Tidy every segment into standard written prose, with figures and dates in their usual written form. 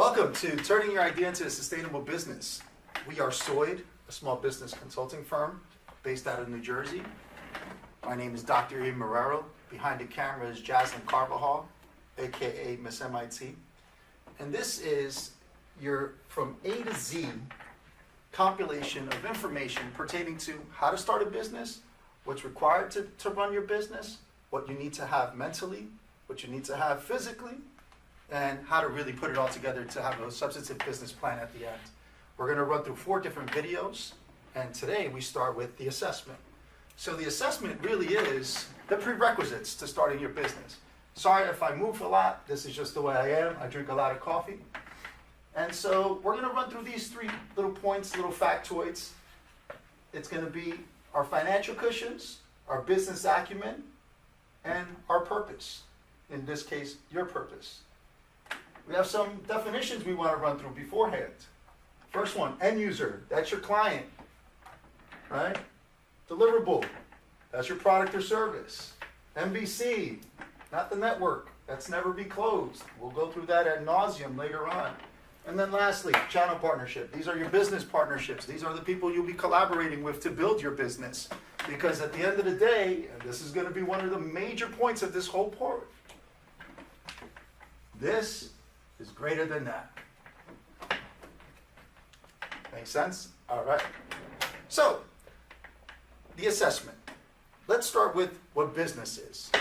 Welcome to Turning Your Idea into a Sustainable Business. We are Soyd, a small business consulting firm based out of New Jersey. My name is Dr. Ian Marrero. Behind the camera is Jaslyn Carvajal, aka Miss MIT. And this is your from A to Z compilation of information pertaining to how to start a business, what's required to run your business, what you need to have mentally, what you need to have physically, and how to really put it all together to have a substantive business plan at the end. We're going to run through 4 different videos, and today we start with the assessment. So the assessment really is the prerequisites to starting your business. Sorry if I move a lot, this is just the way I am. I drink a lot of coffee. And so we're going to run through these 3 little points, little factoids. It's going to be our financial cushions, our business acumen, and our purpose. In this case, your purpose. We have some definitions we want to run through beforehand. First one, end user, that's your client, right? Deliverable, that's your product or service. MBC, not the network, that's never be closed. We'll go through that ad nauseum later on. And then lastly, channel partnership. These are your business partnerships. These are the people you'll be collaborating with to build your business. Because at the end of the day, and this is going to be one of the major points of this whole part, this is greater than that. Make sense? All right. So, the assessment. Let's start with what business is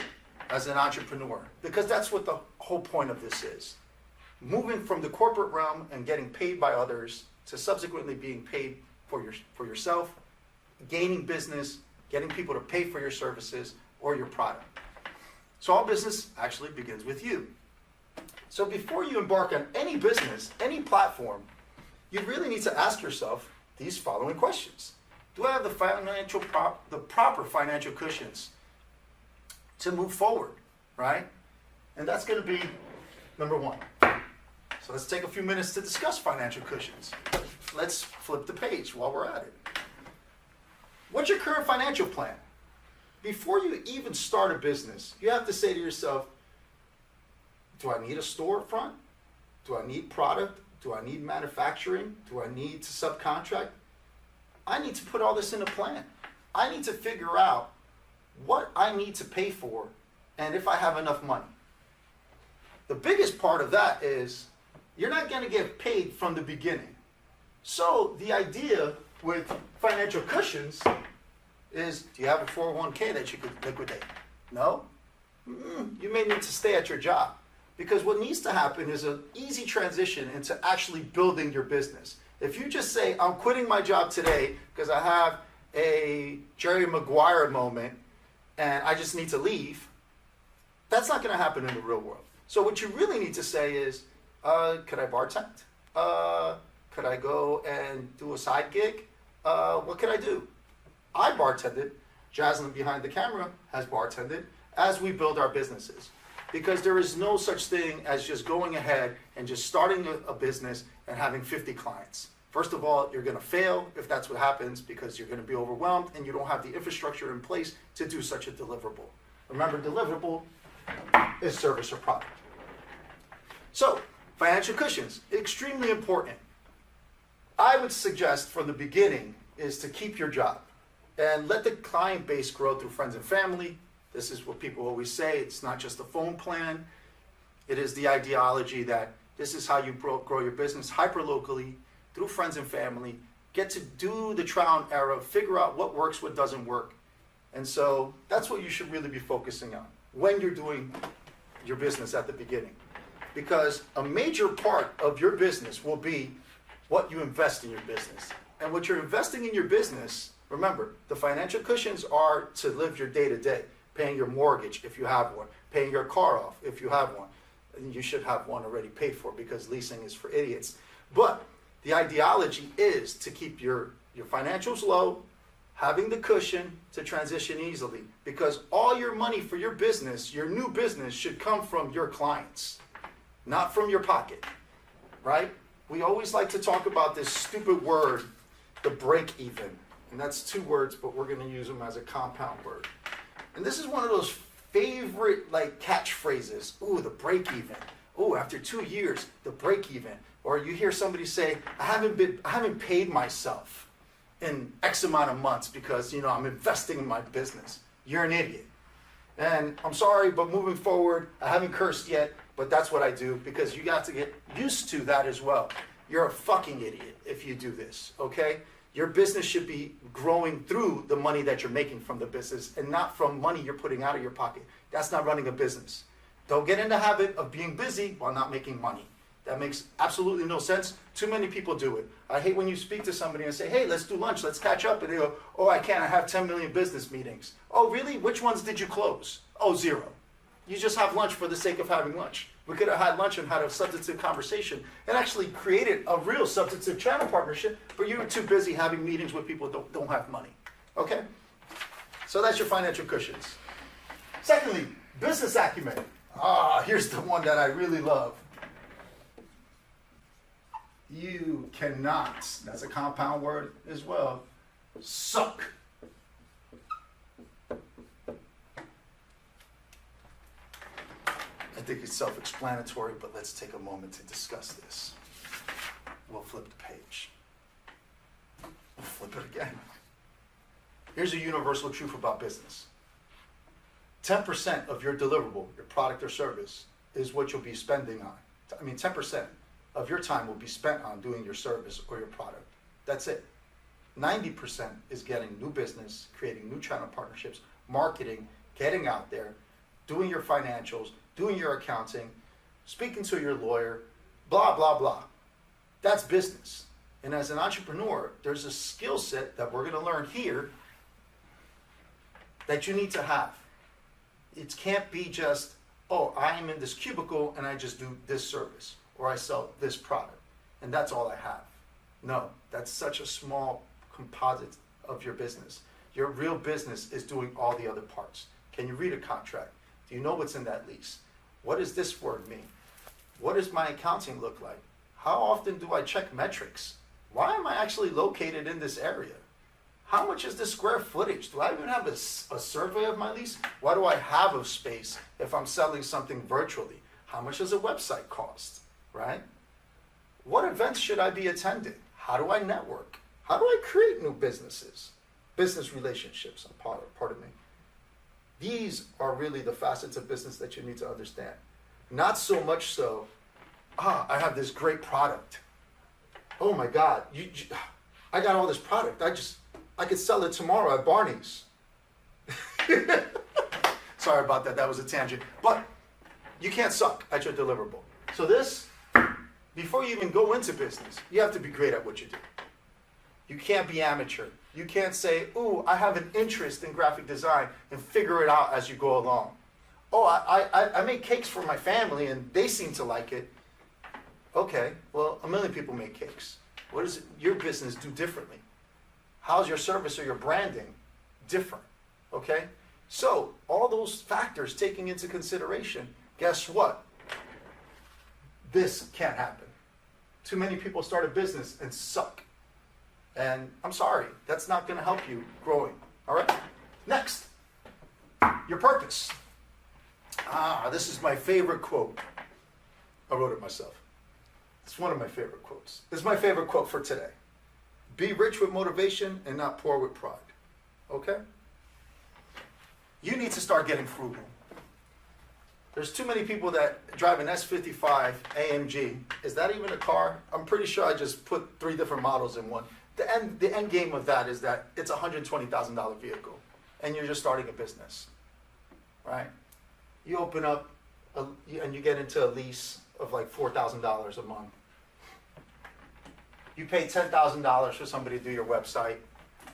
as an entrepreneur, because that's what the whole point of this is. Moving from the corporate realm and getting paid by others to subsequently being paid for yourself, gaining business, getting people to pay for your services or your product. So all business actually begins with you. So before you embark on any business, any platform, you really need to ask yourself these following questions. Do I have the proper financial cushions to move forward, right? And that's going to be number 1. So let's take a few minutes to discuss financial cushions. Let's flip the page while we're at it. What's your current financial plan? Before you even start a business, you have to say to yourself, do I need a storefront? Do I need product? Do I need manufacturing? Do I need to subcontract? I need to put all this in a plan. I need to figure out what I need to pay for and if I have enough money. The biggest part of that is you're not going to get paid from the beginning. So the idea with financial cushions is, do you have a 401k that you could liquidate? No? You may need to stay at your job. Because what needs to happen is an easy transition into actually building your business. If you just say, I'm quitting my job today because I have a Jerry Maguire moment and I just need to leave, that's not going to happen in the real world. So what you really need to say is, could I bartend? Could I go and do a side gig? What could I do? I bartended. Jaslyn behind the camera has bartended as we build our businesses. Because there is no such thing as just going ahead and just starting a business and having 50 clients. First of all, you're going to fail if that's what happens because you're going to be overwhelmed and you don't have the infrastructure in place to do such a deliverable. Remember, deliverable is service or product. So, financial cushions, extremely important. I would suggest from the beginning is to keep your job and let the client base grow through friends and family. This is what people always say. It's not just a phone plan. It is the ideology that this is how you grow your business hyper-locally, through friends and family, get to do the trial and error, figure out what works, what doesn't work. And so that's what you should really be focusing on when you're doing your business at the beginning. Because a major part of your business will be what you invest in your business. And what you're investing in your business, remember, the financial cushions are to live your day-to-day. Paying your mortgage if you have one, paying your car off if you have one. And you should have one already paid for because leasing is for idiots. But the ideology is to keep your financials low, having the cushion to transition easily. Because all your money for your business, your new business, should come from your clients, not from your pocket, right? We always like to talk about this stupid word, the break even. And that's 2 words, but we're going to use them as a compound word. And this is one of those favorite catchphrases. Ooh, the break even. Oh, after 2 years, the break even. Or you hear somebody say, I haven't paid myself in X amount of months because, I'm investing in my business. You're an idiot. And I'm sorry, but moving forward, I haven't cursed yet, but that's what I do because you got to get used to that as well. You're a fucking idiot if you do this, okay? Your business should be growing through the money that you're making from the business and not from money you're putting out of your pocket. That's not running a business. Don't get in the habit of being busy while not making money. That makes absolutely no sense. Too many people do it. I hate when you speak to somebody and say, hey, let's do lunch, let's catch up. And they go, oh, I can't, I have 10 million business meetings. Oh, really? Which ones did you close? Oh, 0. You just have lunch for the sake of having lunch. We could have had lunch and had a substantive conversation and actually created a real substantive channel partnership, but you were too busy having meetings with people who don't have money. Okay? So that's your financial cushions. Secondly, business acumen. Here's the one that I really love. You cannot, that's a compound word as well, suck. I think it's self-explanatory, but let's take a moment to discuss this. We'll flip the page. We'll flip it again. Here's a universal truth about business. 10% of your deliverable, your product or service, is what you'll be spending on. 10% of your time will be spent on doing your service or your product. That's it. 90% is getting new business, creating new channel partnerships, marketing, getting out there, doing your financials, doing your accounting, speaking to your lawyer, blah, blah, blah. That's business. And as an entrepreneur, there's a skill set that we're going to learn here that you need to have. It can't be just, oh, I am in this cubicle and I just do this service or I sell this product and that's all I have. No, that's such a small composite of your business. Your real business is doing all the other parts. Can you read a contract? Do you know what's in that lease? What does this word mean? What does my accounting look like? How often do I check metrics? Why am I actually located in this area? How much is the square footage? Do I even have a survey of my lease? What do I have of space if I'm selling something virtually? How much does a website cost, right? What events should I be attending? How do I network? How do I create new businesses? Business relationships, pardon me. These are really the facets of business that you need to understand. Not so much so, I have this great product. Oh my God, I got all this product. I could sell it tomorrow at Barney's. Sorry about that, that was a tangent. But you can't suck at your deliverable. So this, before you even go into business, you have to be great at what you do. You can't be amateur. You can't say, ooh, I have an interest in graphic design and figure it out as you go along. Oh, I make cakes for my family and they seem to like it. Okay, well, a million people make cakes. What does your business do differently? How's your service or your branding different? Okay? So, all those factors taking into consideration, guess what? This can't happen. Too many people start a business and suck. And I'm sorry, that's not going to help you growing. All right? Next, your purpose. This is my favorite quote. I wrote it myself. It's one of my favorite quotes. This is my favorite quote for today. Be rich with motivation and not poor with pride. Okay? You need to start getting frugal. There's too many people that drive an S55 AMG. Is that even a car? I'm pretty sure I just put 3 different models in one. The end game of that is that it's a $120,000 vehicle and you're just starting a business, right? You open up and you get into a lease of like $4,000 a month. You pay $10,000 for somebody to do your website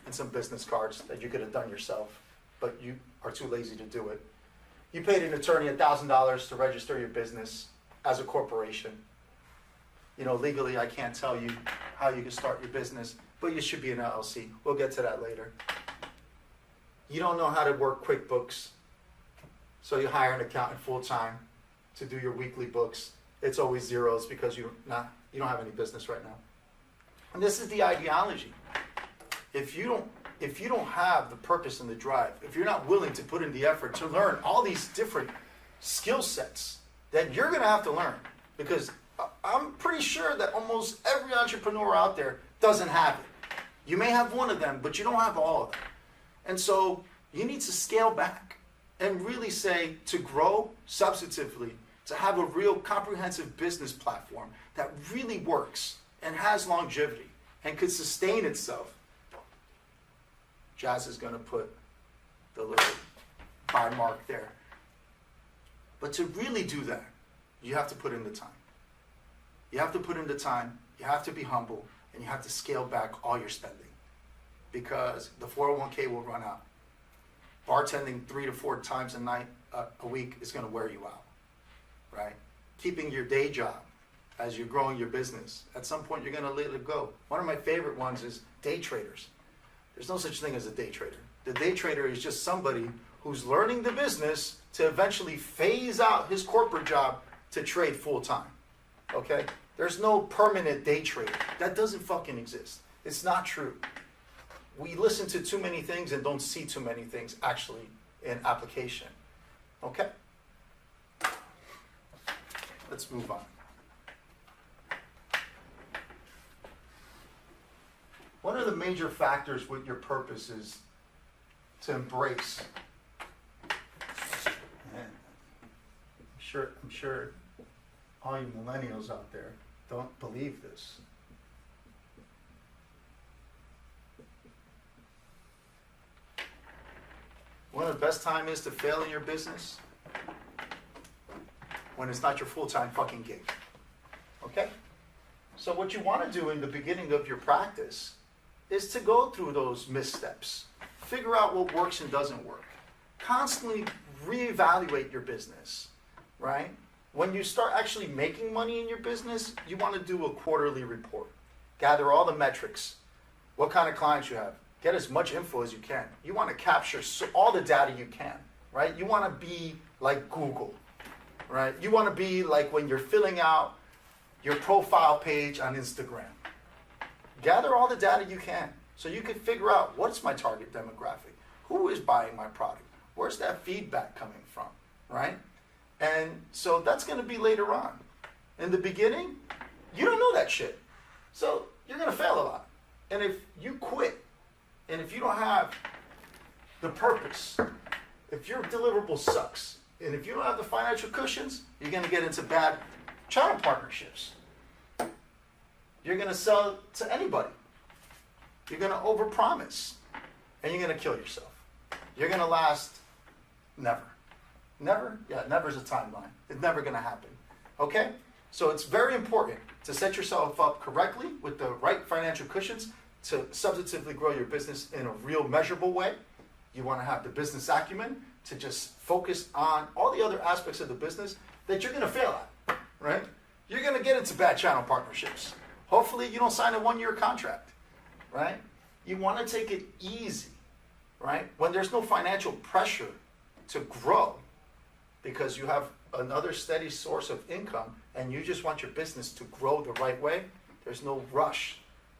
and some business cards that you could have done yourself, but you are too lazy to do it. You paid an attorney $1,000 to register your business as a corporation. You know, legally I can't tell you how you can start your business, but you should be an LLC. We'll get to that later. You don't know how to work QuickBooks, so you hire an accountant full-time to do your weekly books. It's always zeros because you don't have any business right now. And this is the ideology. If you don't have the purpose and the drive, if you're not willing to put in the effort to learn all these different skill sets that you're going to have to learn, because I'm pretty sure that almost every entrepreneur out there doesn't have it. You may have one of them, but you don't have all of them. And so you need to scale back and really say, to grow substantively, to have a real comprehensive business platform that really works and has longevity and could sustain itself. Jazz is going to put the little buy mark there. But to really do that, you have to put in the time. You have to put in the time, you have to be humble, and you have to scale back all your spending. Because the 401k will run out. Bartending 3 to 4 times a week is going to wear you out, right? Keeping your day job as you're growing your business, at some point you're going to let it go. One of my favorite ones is day traders. There's no such thing as a day trader. The day trader is just somebody who's learning the business to eventually phase out his corporate job to trade full time, okay? There's no permanent day trader. That doesn't fucking exist. It's not true. We listen to too many things and don't see too many things actually in application, okay? Let's move on. One of the major factors with your purpose is to embrace. And I'm sure all you millennials out there don't believe this. One of the best times is to fail in your business when it's not your full-time fucking gig. Okay? So what you want to do in the beginning of your practice is to go through those missteps. Figure out what works and doesn't work. Constantly reevaluate your business, right? When you start actually making money in your business, you want to do a quarterly report. Gather all the metrics. What kind of clients you have. Get as much info as you can. You want to capture all the data you can, right? You want to be like Google, right? You want to be like when you're filling out your profile page on Instagram. Gather all the data you can so you can figure out what's my target demographic, who is buying my product, where's that feedback coming from, right? And so that's going to be later on. In the beginning, you don't know that shit. So you're going to fail a lot. And if you quit, and if you don't have the purpose, if your deliverable sucks, and if you don't have the financial cushions, you're going to get into bad channel partnerships. You're going to sell to anybody. You're going to overpromise, and you're going to kill yourself. You're going to last never. Never? Yeah, never's a timeline. It's never going to happen. Okay? So it's very important to set yourself up correctly with the right financial cushions to substantively grow your business in a real measurable way. You want to have the business acumen to just focus on all the other aspects of the business that you're going to fail at, right? You're going to get into bad channel partnerships. Hopefully you don't sign a 1-year contract, right? You want to take it easy, right? When there's no financial pressure to grow because you have another steady source of income and you just want your business to grow the right way, there's no rush.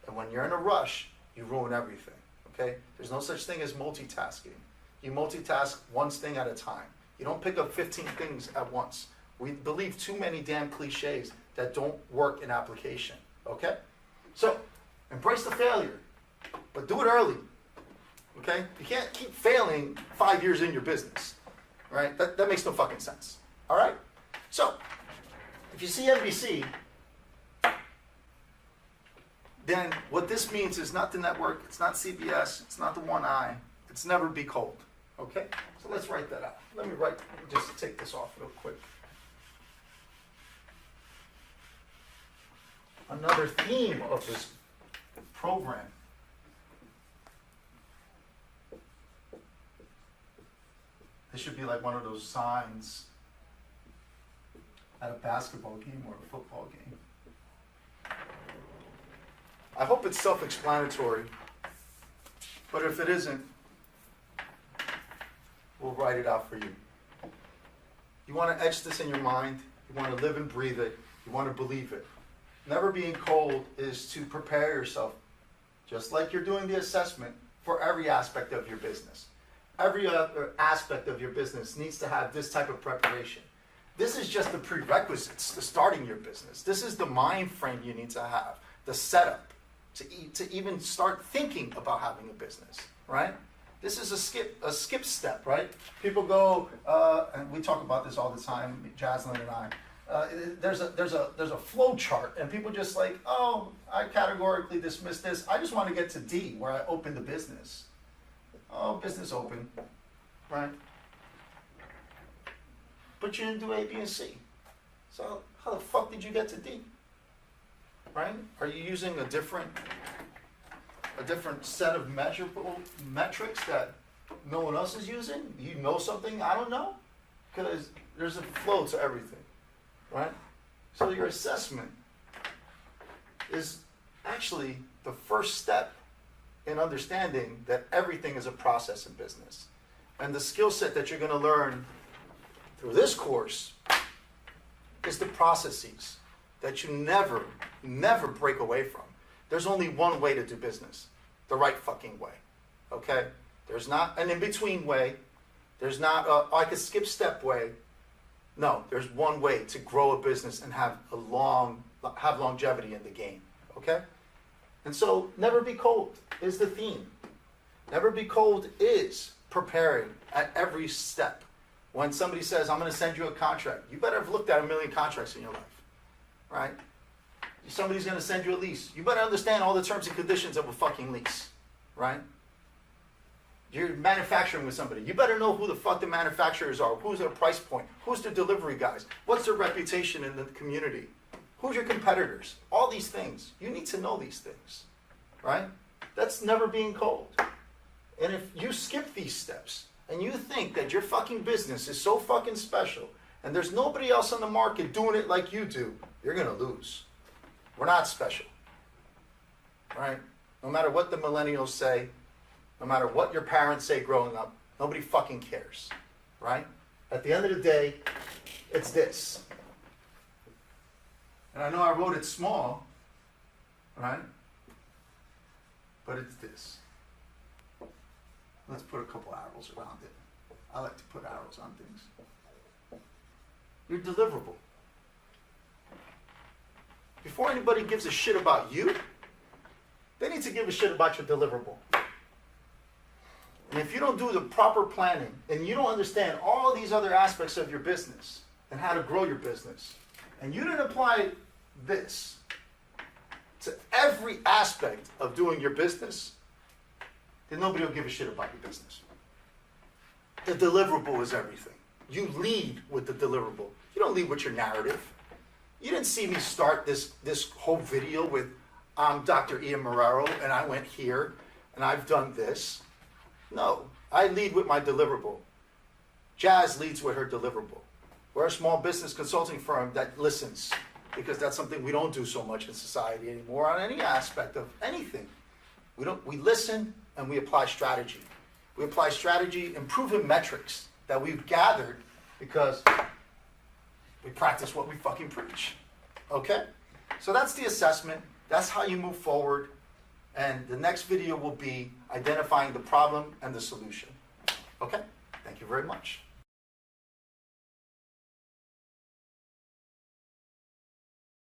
And when you're in a rush, you ruin everything, okay? There's no such thing as multitasking. You multitask one thing at a time. You don't pick up 15 things at once. We believe too many damn cliches that don't work in application, okay? So, embrace the failure, but do it early, okay? You can't keep failing 5 years in your business, right? That makes no fucking sense, all right? So, if you see NBC, then what this means is not the network, it's not CBS, it's not the One Eye, it's never be cold, okay? So let's write that out. Let me just take this off real quick. Another theme of this program. This should be like one of those signs at a basketball game or a football game. I hope it's self-explanatory, but if it isn't, we'll write it out for you. You want to etch this in your mind. You want to live and breathe it. You want to believe it. Never being cold is to prepare yourself, just like you're doing the assessment, for every aspect of your business. Every other aspect of your business needs to have this type of preparation. This is just the prerequisites to starting your business. This is the mind frame you need to have, the setup to even start thinking about having a business, right? This is a skip step, right? People go, and we talk about this all the time, Jaslyn and I. There's a flow chart, and people just like, oh, I categorically dismiss this. I just want to get to D, where I open the business. Oh, business open, right? But you didn't do A, B, and C. So how the fuck did you get to D? Right? Are you using a different set of measurable metrics that no one else is using? You know something I don't know? Because there's a flow to everything, right? So your assessment is actually the first step in understanding that everything is a process in business. And the skill set that you're going to learn through this course is the processes that you never break away from. There's only one way to do business, the right fucking way, okay? There's not an in-between way. There's not like a skip step way. No, there's one way to grow a business and have longevity in the game, okay? And so never be cold is the theme. Never be cold is preparing at every step. When somebody says, I'm going to send you a contract, you better have looked at 1 million contracts in your life, right? Somebody's going to send you a lease. You better understand all the terms and conditions of a fucking lease, right? You're manufacturing with somebody. You better know who the fuck the manufacturers are, who's their price point, who's their delivery guys, what's their reputation in the community, who's your competitors, all these things. You need to know these things, right? That's never being cold. And if you skip these steps and you think that your fucking business is so fucking special and there's nobody else on the market doing it like you do, you're going to lose. We're not special, right? No matter what the millennials say, no matter what your parents say growing up, nobody fucking cares, right? At the end of the day, it's this. And I know I wrote it small, right? But it's this. Let's put a couple arrows around it. I like to put arrows on things. You're deliverable. Before anybody gives a shit about you, they need to give a shit about your deliverable. And if you don't do the proper planning and you don't understand all these other aspects of your business and how to grow your business, and you didn't apply this to every aspect of doing your business, then nobody will give a shit about your business. The deliverable is everything. You lead with the deliverable. You don't lead with your narrative. You didn't see me start this whole video with, I'm Dr. Ian Marrero, and I went here, and I've done this. No, I lead with my deliverable. Jazz leads with her deliverable. We're a small business consulting firm that listens, because that's something we don't do so much in society anymore on any aspect of anything. We listen and we apply strategy. We apply strategy and proven metrics that we've gathered because we practice what we fucking preach. Okay? So that's the assessment. That's how you move forward. And the next video will be identifying the problem and the solution. Okay? Thank you very much.